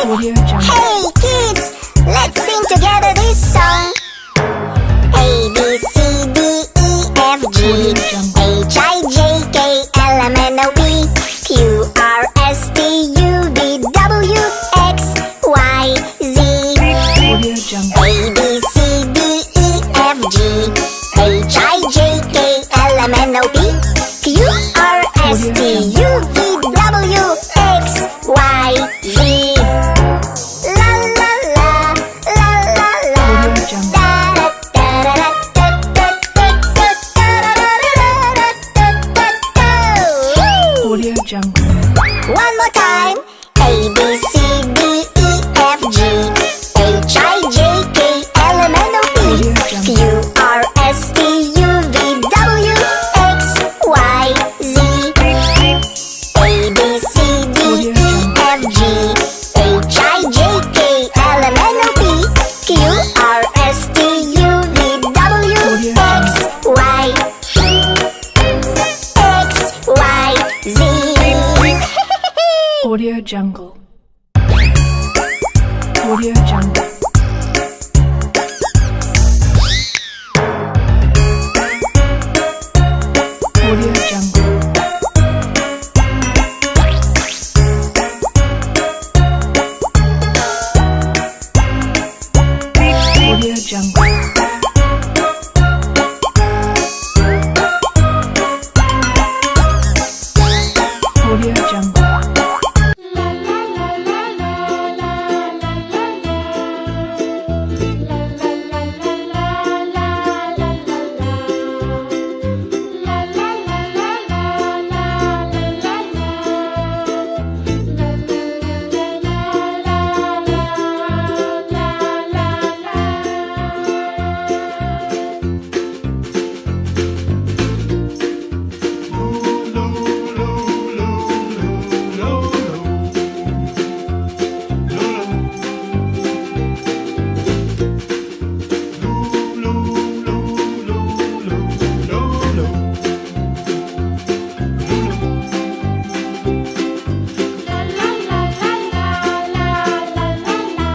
Audio Jungle. Hey kids, let's sing together this song. A, B, C, D, E, F, G, H, I, J, K, L, M, N, O, P, Q, R, S, T, U, V, W, X, Y, Z. Audio Jungle. A, B, C, D, E, F, G, H, I, J, K, L, M, N, O, P, Q, R, S, T, U, V, W, X, Y, Z. La la la, la la la. Audio Jungle. Da da da da da da da da da. Audio Jungle. One more time. A, B, C, D, E, F, G, H, I, J, K, L, M, N, O, P, Q, R, S, T, U, V, W, X, Y, Z. A, B, C, D, E, F, G, H, I, J, K, L, M, N, O, P, Q, R, S, T, U, V, W, X, Y, X, Y, Z. Audio Jungle. Audio Jungle.